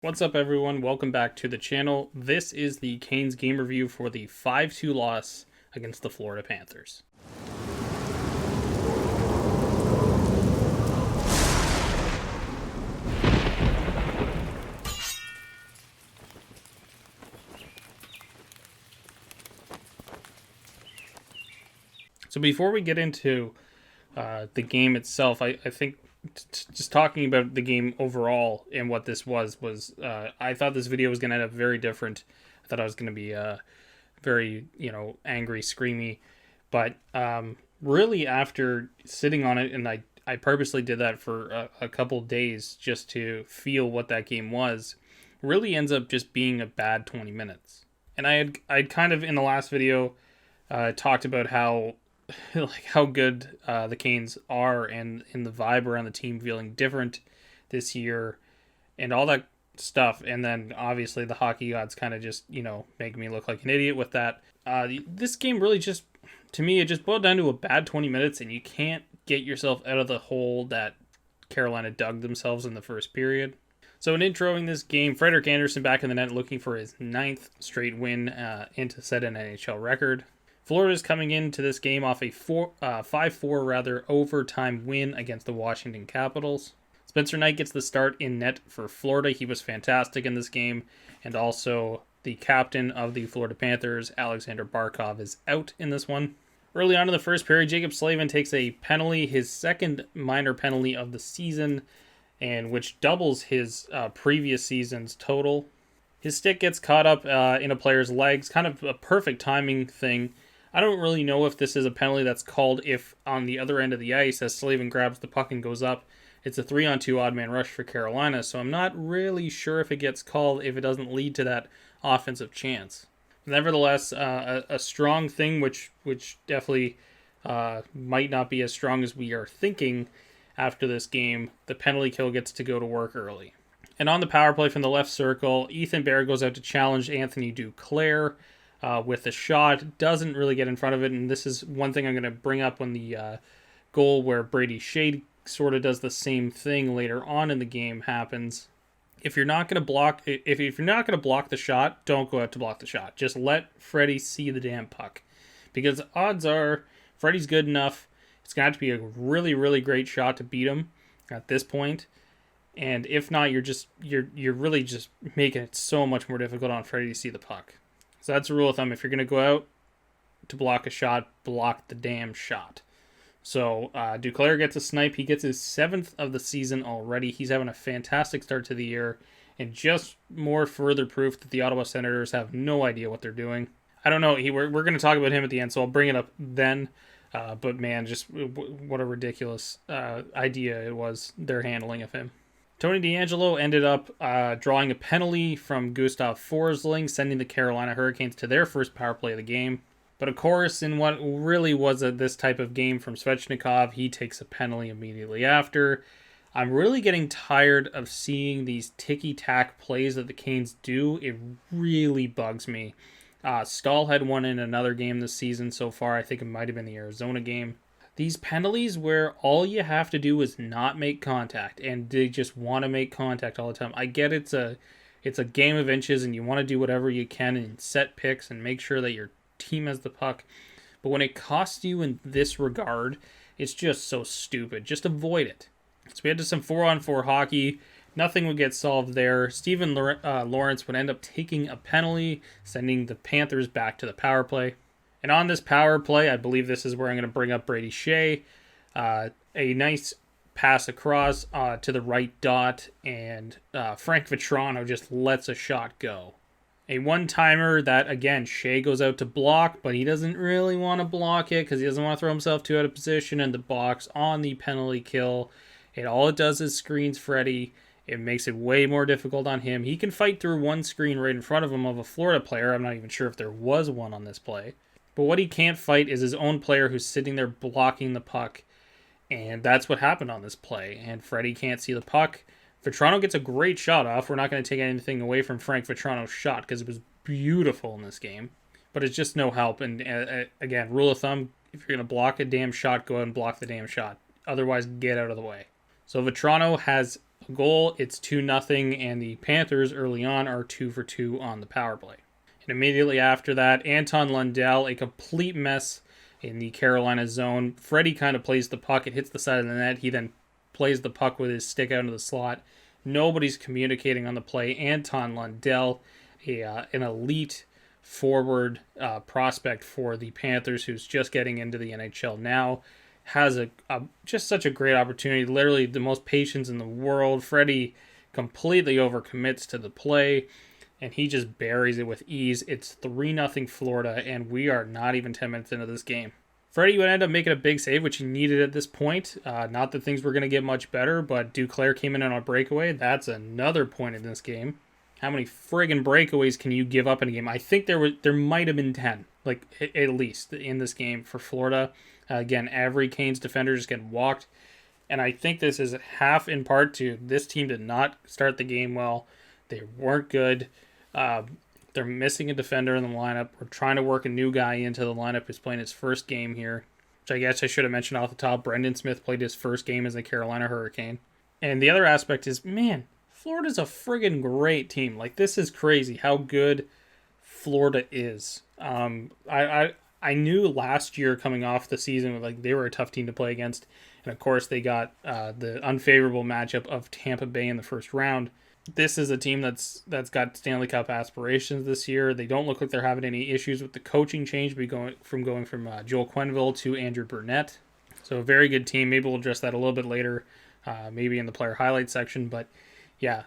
What's up, everyone? Welcome back to the channel. This is the Canes game review for the 5-2 loss against the Florida Panthers. So before we get into the game itself, I think just talking about the game overall and what this was I thought this video was going to end up very different. I thought I was going to be very, angry, screamy. But really, after sitting on it, and I purposely did that for a couple days just to feel what that game was, really ends up just being a bad 20 minutes. And I'd kind of, in the last video, talked about how how good the Canes are, and the vibe around the team feeling different this year and all that stuff. And then obviously the hockey gods kind of just make me look like an idiot with that. This game really just, to me, it just boiled down to a bad 20 minutes, and you can't get yourself out of the hole that Carolina dug themselves in the first period. So in introing this game, Frederik Andersen back in the net looking for his 9th straight win and to set an NHL record. Florida's coming into this game off a 5-4 overtime win against the Washington Capitals. Spencer Knight gets the start in net for Florida. He was fantastic in this game. And also the captain of the Florida Panthers, Alexander Barkov, is out in this one. Early on in the first period, Jacob Slavin takes a penalty, his second minor penalty of the season, and which doubles his previous season's total. His stick gets caught up in a player's legs, kind of a perfect timing thing. I don't really know if this is a penalty that's called if on the other end of the ice, as Slavin grabs the puck and goes up, it's a 3-on-2 odd man rush for Carolina, so I'm not really sure if it gets called if it doesn't lead to that offensive chance. Nevertheless, a strong thing, which definitely might not be as strong as we are thinking after this game. The penalty kill gets to go to work early. And on the power play from the left circle, Ethan Bear goes out to challenge Anthony Duclair with a shot. Doesn't really get in front of it, and this is one thing I'm going to bring up when the goal where Brady Shea sort of does the same thing later on in the game happens. If you're not going to block, if you're not going to block the shot, don't go out to block the shot. Just let Freddie see the damn puck, because odds are Freddie's good enough. It's going to have to be a really, really great shot to beat him at this point. And if not, you're really just making it so much more difficult on Freddie to see the puck. So that's a rule of thumb. If you're going to go out to block a shot, block the damn shot. So Duclair gets a snipe. He gets his 7th of the season already. He's having a fantastic start to the year, and just more further proof that the Ottawa Senators have no idea what they're doing. I don't know. We're going to talk about him at the end, so I'll bring it up then. But man, just what a ridiculous idea it was, their handling of him. Tony DeAngelo ended up drawing a penalty from Gustav Forsling, sending the Carolina Hurricanes to their first power play of the game. But of course, in what really was this type of game from Svetchnikov, he takes a penalty immediately after. I'm really getting tired of seeing these ticky-tack plays that the Canes do. It really bugs me. Stahl had one in another game this season so far. I think it might have been the Arizona game. These penalties where all you have to do is not make contact, and they just want to make contact all the time. I get it's a game of inches, and you want to do whatever you can and set picks and make sure that your team has the puck. But when it costs you in this regard, it's just so stupid. Just avoid it. So we had some 4-on-4 hockey. Nothing would get solved there. Steven Lawrence would end up taking a penalty, sending the Panthers back to the power play. And on this power play, I believe this is where I'm going to bring up Brady Shea. A nice pass across to the right dot, and Frank Vatrano just lets a shot go. A one-timer that, again, Shea goes out to block, but he doesn't really want to block it because he doesn't want to throw himself too out of position in the box on the penalty kill. And all it does is screens Freddie. It makes it way more difficult on him. He can fight through one screen right in front of him of a Florida player. I'm not even sure if there was one on this play. But what he can't fight is his own player who's sitting there blocking the puck. And that's what happened on this play. And Freddie can't see the puck. Vatrano gets a great shot off. We're not going to take anything away from Frank Vatrano's shot because it was beautiful in this game. But it's just no help. And again, rule of thumb, if you're going to block a damn shot, go ahead and block the damn shot. Otherwise, get out of the way. So Vatrano has a goal, it's 2-0, and the Panthers early on are 2 for 2 on the power play. And immediately after that, Anton Lundell, a complete mess in the Carolina zone. Freddie kind of plays the puck. It hits the side of the net. He then plays the puck with his stick out into the slot. Nobody's communicating on the play. Anton Lundell, an elite forward prospect for the Panthers, who's just getting into the NHL now, has just such a great opportunity. Literally the most patience in the world. Freddie completely overcommits to the play, and he just buries it with ease. It's 3-0 Florida, and we are not even 10 minutes into this game. Freddie would end up making a big save, which he needed at this point. Not that things were going to get much better, but Duclair came in on a breakaway. That's another point in this game. How many friggin' breakaways can you give up in a game? I think there might have been 10, like at least, in this game for Florida. Again, every Canes defender just getting walked. And I think this is half in part to this team did not start the game well. They weren't good. They're missing a defender in the lineup. We're trying to work a new guy into the lineup who's playing his first game here, which I guess I should have mentioned off the top. Brendan Smith played his first game as a Carolina Hurricane. And the other aspect is, man, Florida's a friggin' great team. Like, this is crazy how good Florida is. I knew last year coming off the season, like, they were a tough team to play against. And, of course, they got the unfavorable matchup of Tampa Bay in the first round. This is a team that's got Stanley Cup aspirations this year. They don't look like they're having any issues with the coaching change, going from Joel Quenneville to Andrew Burnett. So a very good team. Maybe we'll address that a little bit later, maybe in the player highlights section. But yeah,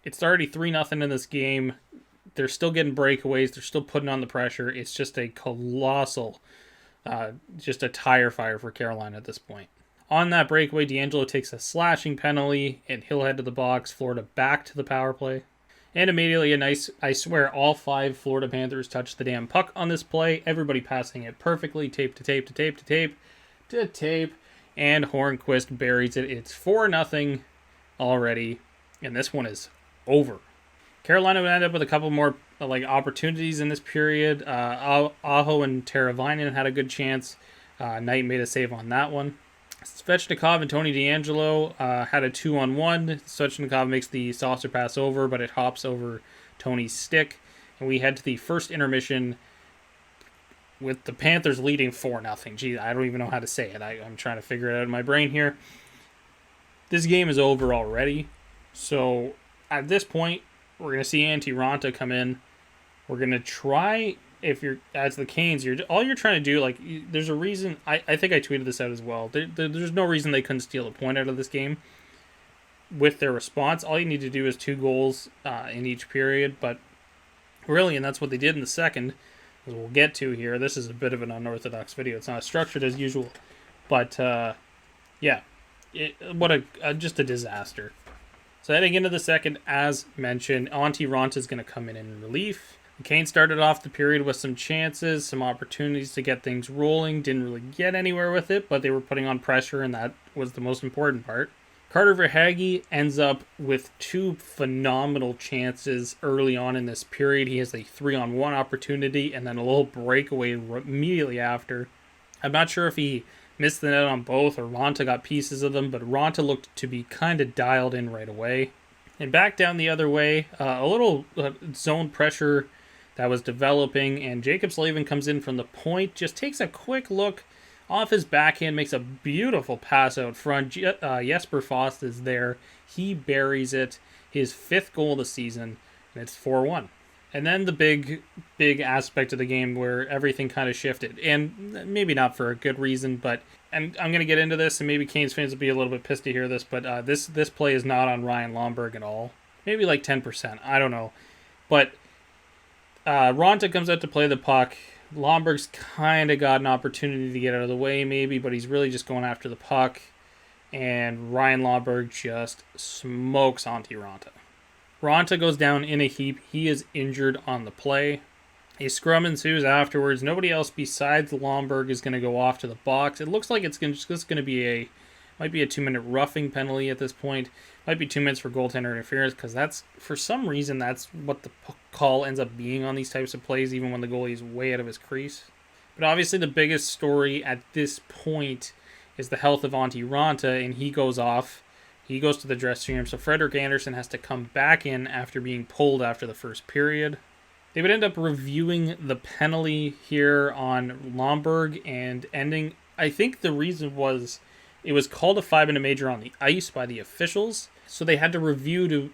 it's already 3-0 in this game. They're still getting breakaways. They're still putting on the pressure. It's just a colossal, just a tire fire for Carolina at this point. On that breakaway, D'Angelo takes a slashing penalty, and he'll head to the box. Florida back to the power play. And immediately I swear, all 5 Florida Panthers touched the damn puck on this play. Everybody passing it perfectly, tape to tape to tape to tape to tape. And Hornquist buries it. It's 4-0 already, and this one is over. Carolina would end up with a couple more opportunities in this period. Aho and Teravainen had a good chance. Knight made a save on that one. Svetchnikov and Tony D'Angelo had a 2-on-1. Svetchnikov makes the saucer pass over, but it hops over Tony's stick. And we head to the first intermission with the Panthers leading 4-0. Gee, I don't even know how to say it. I'm trying to figure it out in my brain here. This game is over already. So at this point, we're going to see Antti Raanta come in. We're going to try... If you're as the Canes, all you're trying to do, there's a reason. I think I tweeted this out as well. There's no reason they couldn't steal a point out of this game with their response. All you need to do is 2 goals in each period, but really, and that's what they did in the second, as we'll get to here. This is a bit of an unorthodox video. It's not structured as usual, but yeah, just a disaster. So heading into the second, as mentioned, Antti Raanta is going to come in relief. The Canes started off the period with some chances, some opportunities to get things rolling. Didn't really get anywhere with it, but they were putting on pressure, and that was the most important part. Carter Verhaeghe ends up with 2 phenomenal chances early on in this period. He has a 3-on-1 opportunity and then a little breakaway immediately after. I'm not sure if he missed the net on both or Raanta got pieces of them, but Raanta looked to be kind of dialed in right away. And back down the other way, a little zone pressure that was developing, and Jacob Slavin comes in from the point, just takes a quick look off his backhand, makes a beautiful pass out front. Jesper Fast is there. He buries it. His 5th goal of the season, and it's 4-1. And then the big aspect of the game where everything kind of shifted, and maybe not for a good reason, but and I'm going to get into this, and maybe Canes fans will be a little bit pissed to hear this, but this play is not on Ryan Lomberg at all. Maybe like 10%. I don't know. But Raanta comes out to play the puck. Lomberg's kind of got an opportunity to get out of the way maybe, but he's really just going after the puck. And Ryan Lomberg just smokes Antti Raanta. Raanta goes down in a heap. He is injured on the play. A scrum ensues afterwards. Nobody else besides Lomberg is going to go off to the box. It looks like it's just going to be might be a 2-minute roughing penalty at this point. Might be 2 minutes for goaltender interference, because that's, for some reason, that's what the call ends up being on these types of plays, even when the goalie is way out of his crease. But obviously the biggest story at this point is the health of Antti Raanta, and he goes off He goes to the dressing room, so Frederik Andersen has to come back in after being pulled after the first period. They would end up reviewing the penalty here on Lomberg and ending. I think the reason was it was called a 5-minute major on the ice by the officials, so they had to review to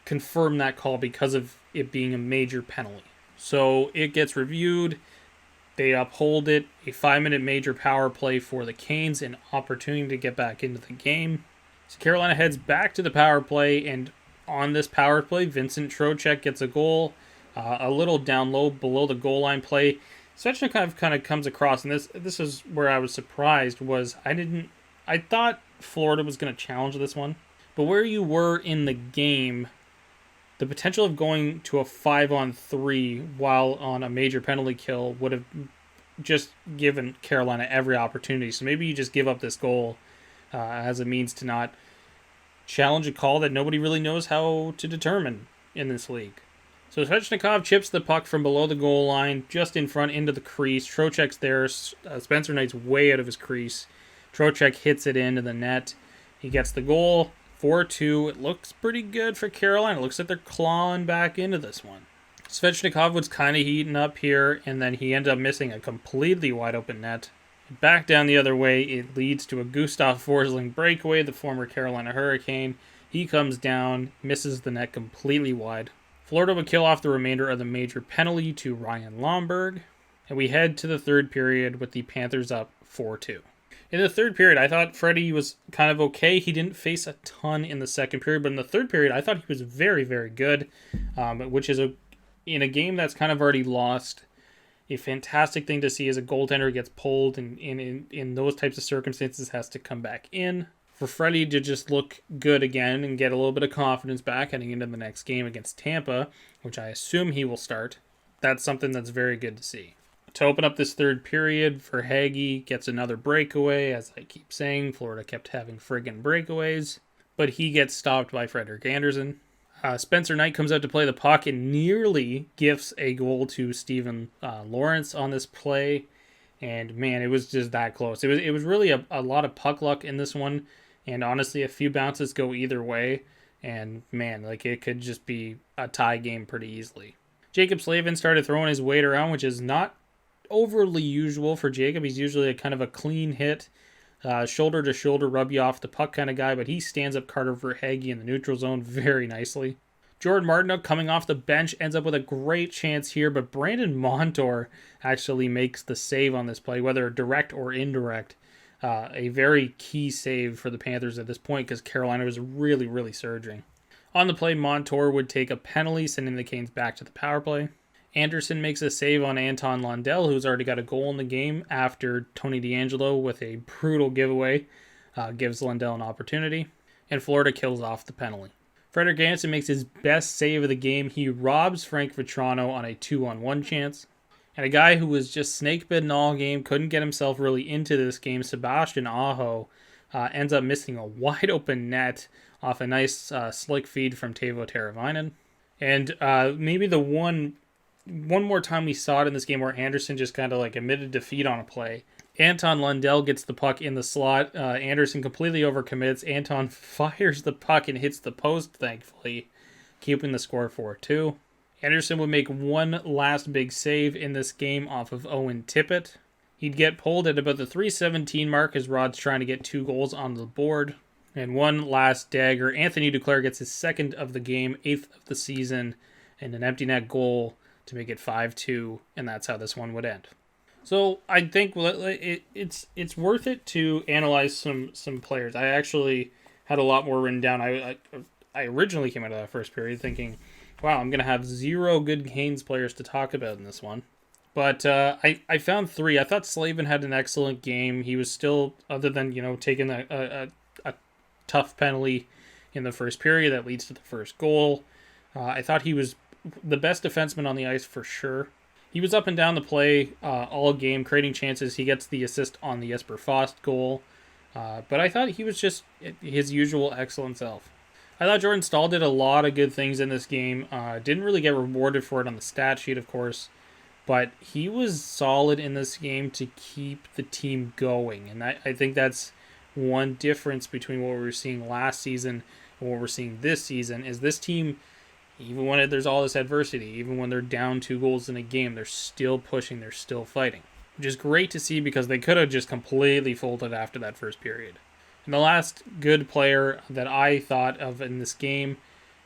confirm that call because of it being a major penalty. So it gets reviewed. They uphold it. A 5-minute major power play for the Canes, an opportunity to get back into the game. So Carolina heads back to the power play, and on this power play, Vincent Trocheck gets a goal. A little down low below the goal line play. Svetchnikov kind of comes across, and this is where I was surprised, was I thought Florida was going to challenge this one, but where you were in the game, the potential of going to a 5-on-3 while on a major penalty kill would have just given Carolina every opportunity. So maybe you just give up this goal as a means to not challenge a call that nobody really knows how to determine in this league. So Svetchnikov chips the puck from below the goal line, just in front into the crease. Trocheck's there. Spencer Knight's way out of his crease. Trocheck hits it into the net. He gets the goal, 4-2. It looks pretty good for Carolina. It looks like they're clawing back into this one. Svetchnikov was kind of heating up here, and then he ended up missing a completely wide open net. Back down the other way, it leads to a Gustav Forsling breakaway, the former Carolina Hurricane. He comes down, misses the net completely wide. Florida would kill off the remainder of the major penalty to Ryan Lomberg, and we head to the third period with the Panthers up 4-2. In the third period, I thought Freddie was kind of okay. He didn't face a ton in the second period, but in the third period, I thought he was very, very good, which is in a game that's kind of already lost. A fantastic thing to see as a goaltender gets pulled and in those types of circumstances has to come back in. For Freddie to just look good again and get a little bit of confidence back heading into the next game against Tampa, which I assume he will start, that's something that's very good to see. To open up this third period, Verhaeghe gets another breakaway. As I keep saying, Florida kept having friggin' breakaways, but he gets stopped by Frederik Andersen. Spencer Knight comes out to play the puck and nearly gifts a goal to Steven Lawrence on this play. And man, it was just that close. It was really a lot of puck luck in this one. And honestly, a few bounces go either way. And man, like it could just be a tie game pretty easily. Jacob Slavin started throwing his weight around, which is not overly usual for Jacob. He's usually a kind of a clean hit, shoulder to shoulder, rub you off the puck kind of guy, but he stands up Carter Verhaeghe in the neutral zone very nicely. Jordan Martinook coming off the bench ends up with a great chance here, but Brandon Montour actually makes the save on this play, whether direct or indirect. A very key save for the Panthers at this point because Carolina was really, really surging. On the play, Montour would take a penalty, sending the Canes back to the power play. Anderson makes a save on Anton Lundell, who's already got a goal in the game after Tony DeAngelo, with a brutal giveaway, gives Lundell an opportunity. And Florida kills off the penalty. Frederik Andersen makes his best save of the game. He robs Frank Vetrano on a 2-on-1 chance. And a guy who was just snake-bitten all game, couldn't get himself really into this game, Sebastian Aho, ends up missing a wide-open net off a nice slick feed from Teuvo Teravainen. And maybe the one more time we saw it in this game where Anderson just kind of like admitted defeat on a play. Anton Lundell gets the puck in the slot. Anderson completely overcommits. Anton fires the puck and hits the post, thankfully, keeping the score 4-2. Anderson would make one last big save in this game off of Owen Tippett. He'd get pulled at about the 3:17 mark as Rod's trying to get 2 goals on the board. And one last dagger. Anthony Duclair gets his second of the game, 8th of the season, and an empty net goal to make it 5-2, and that's how this one would end. So I think it's worth it to analyze some players. I actually had a lot more written down. I originally came out of that first period thinking, wow, I'm going to have 0 good Canes players to talk about in this one. But I found 3. I thought Slavin had an excellent game. He was still, other than taking a tough penalty in the first period that leads to the first goal. I thought he was the best defenseman on the ice for sure. He was up and down the play all game, creating chances. He gets the assist on the Jesper Fast goal. But I thought he was just his usual excellent self. I thought Jordan Staal did a lot of good things in this game. Didn't really get rewarded for it on the stat sheet, of course. But he was solid in this game to keep the team going. And I think that's one difference between what we were seeing last season and what we're seeing this season is this team, even when there's all this adversity, even when they're down 2 goals in a game, they're still pushing, they're still fighting. Which is great to see because they could have just completely folded after that first period. And the last good player that I thought of in this game,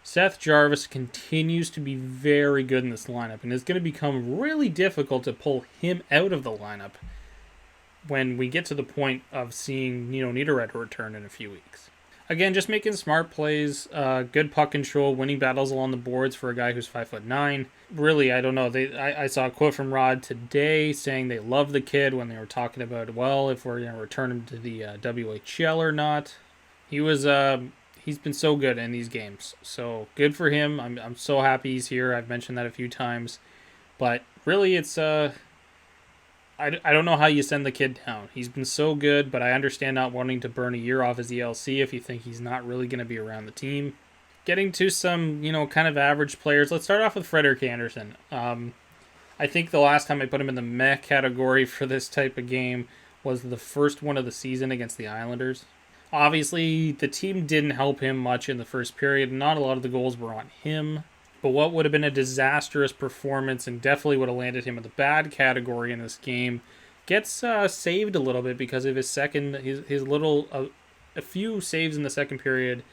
Seth Jarvis, continues to be very good in this lineup, and it's going to become really difficult to pull him out of the lineup when we get to the point of seeing Nino Niederreiter return in a few weeks. Again, just making smart plays, good puck control, winning battles along the boards for a guy who's 5'9". Really, I don't know. I saw a quote from Rod today saying they love the kid when they were talking about, well, if we're going to return him to the WHL or not. He's been so good in these games. So good for him. I'm so happy he's here. I've mentioned that a few times. But really, it's I don't know how you send the kid down. He's been so good, but I understand not wanting to burn a year off his ELC if you think he's not really going to be around the team. Getting to some, kind of average players. Let's start off with Frederik Andersen. I think the last time I put him in the meh category for this type of game was the first one of the season against the Islanders. Obviously, the team didn't help him much in the first period. Not a lot of the goals were on him. But what would have been a disastrous performance and definitely would have landed him in the bad category in this game gets saved a little bit because of a few saves in the second period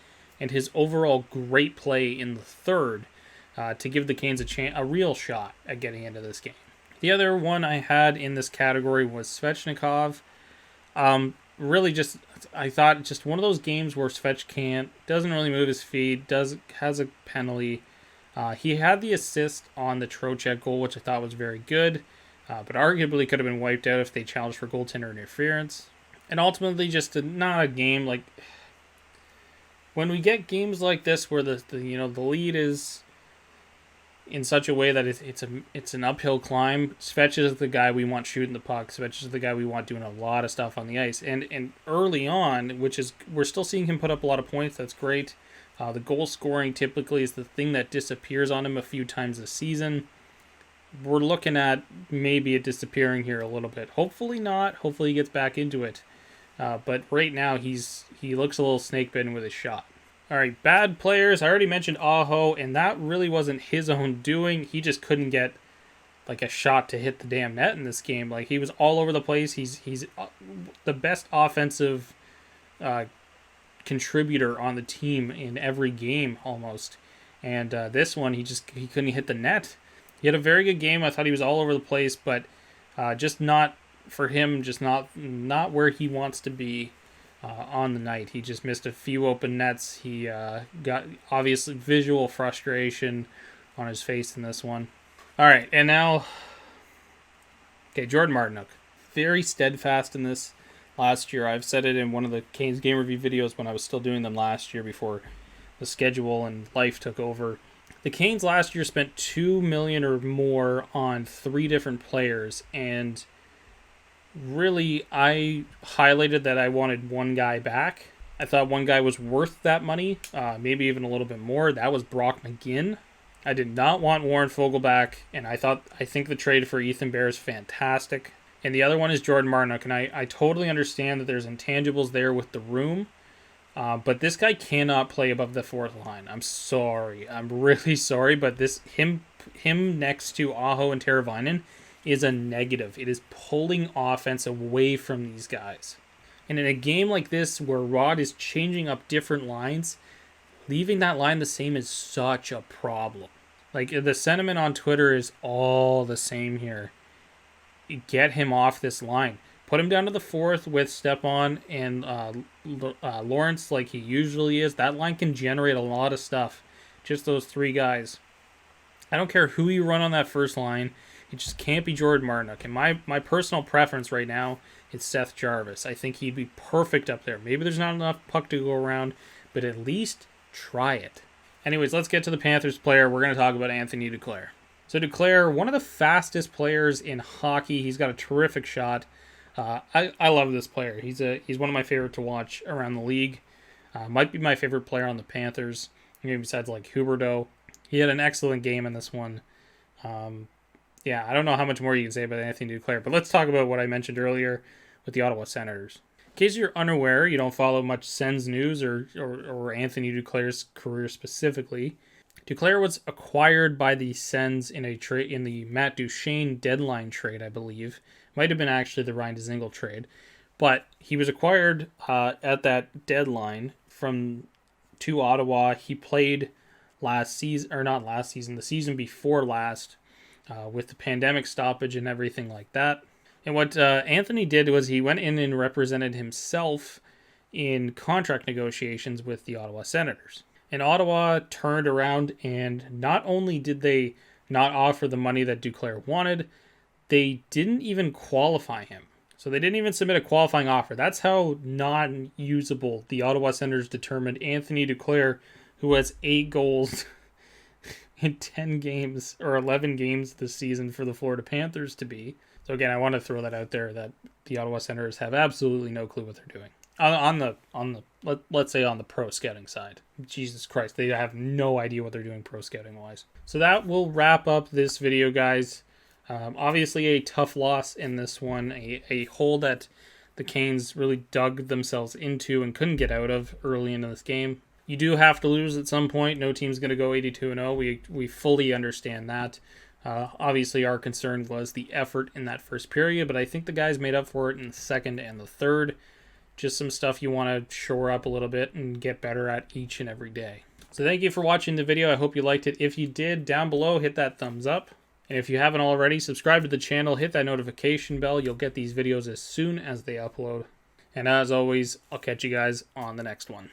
and his overall great play in the third to give the Canes a real shot at getting into this game. The other one I had in this category was Svetchnikov. I thought just one of those games where Svetch doesn't really move his feet, has a penalty. He had the assist on the Trocheck goal, which I thought was very good, but arguably could have been wiped out if they challenged for goaltender interference. And ultimately, just not a game like when we get games like this where the lead is in such a way that it's an uphill climb. Svetch is the guy we want shooting the puck. Svetch is the guy we want doing a lot of stuff on the ice. And early on, we're still seeing him put up a lot of points. That's great. The goal scoring typically is the thing that disappears on him a few times this season. We're looking at maybe it disappearing here a little bit. Hopefully not. Hopefully he gets back into it. But right now he looks a little snake bitten with his shot. All right, bad players. I already mentioned Aho, and that really wasn't his own doing. He just couldn't get like a shot to hit the damn net in this game. Like he was all over the place. He's the best offensive contributor on the team in every game almost, and this one he couldn't hit the net. He had a very good game. I thought he was all over the place, but just not for him, just not where he wants to be on the night. He just missed a few open nets. He got obviously visual frustration on his face in this one. All right, and now Jordan Martinook, very steadfast in this. Last year, I've said it in one of the Canes game review videos when I was still doing them last year before the schedule and life took over. The Canes last year spent $2 million or more on 3 different players, and really, I highlighted that I wanted one guy back. I thought one guy was worth that money, maybe even a little bit more. That was Brock McGinn. I did not want Warren Fogle back, and I think the trade for Ethan Bear is fantastic. And the other one is Jordan Martinook, and I totally understand that there's intangibles there with the room, but this guy cannot play above the fourth line. I'm sorry. I'm really sorry, but him next to Aho and Teravainen is a negative. It is pulling offense away from these guys. And in a game like this where Rod is changing up different lines, leaving that line the same is such a problem. Like, the sentiment on Twitter is all the same here. Get him off this line. Put him down to the fourth with Stepan and Lawrence like he usually is. That line can generate a lot of stuff. Just those 3 guys. I don't care who you run on that first line. It just can't be Jordan Martinook. And my personal preference right now is Seth Jarvis. I think he'd be perfect up there. Maybe there's not enough puck to go around, but at least try it. Anyways, let's get to the Panthers player. We're going to talk about Anthony Duclair. So Duclair, one of the fastest players in hockey. He's got a terrific shot. I love this player. He's one of my favorite to watch around the league. Might be my favorite player on the Panthers, maybe besides like Huberdeau. He had an excellent game in this one. I don't know how much more you can say about Anthony Duclair, but let's talk about what I mentioned earlier with the Ottawa Senators. case you're unaware, you don't follow much Sens news or Anthony Duclair's career specifically. Duclair was acquired by the Sens in the Matt Duchene deadline trade, I believe. Might have been actually the Ryan Dzingel trade. But he was acquired at that deadline to Ottawa. He played the season before last, with the pandemic stoppage and everything like that. And what Anthony did was he went in and represented himself in contract negotiations with the Ottawa Senators. And Ottawa turned around, and not only did they not offer the money that Duclair wanted, they didn't even qualify him. So they didn't even submit a qualifying offer. That's how non-usable the Ottawa Senators determined Anthony Duclair, who has 8 goals in 10 games or 11 games this season for the Florida Panthers to be. So again, I want to throw that out there that the Ottawa Senators have absolutely no clue what they're doing. Let's say on the pro scouting side. Jesus Christ, they have no idea what they're doing pro scouting wise. So that will wrap up this video, guys. Obviously a tough loss in this one, a hole that the Canes really dug themselves into and couldn't get out of early into this game. You do have to lose at some point. No team's going to go 82-0. We fully understand that. Obviously our concern was the effort in that first period, but I think the guys made up for it in the second and the third. Just some stuff you want to shore up a little bit and get better at each and every day. So thank you for watching the video. I hope you liked it. If you did, down below, hit that thumbs up. And if you haven't already, subscribe to the channel, hit that notification bell. You'll get these videos as soon as they upload. And as always, I'll catch you guys on the next one.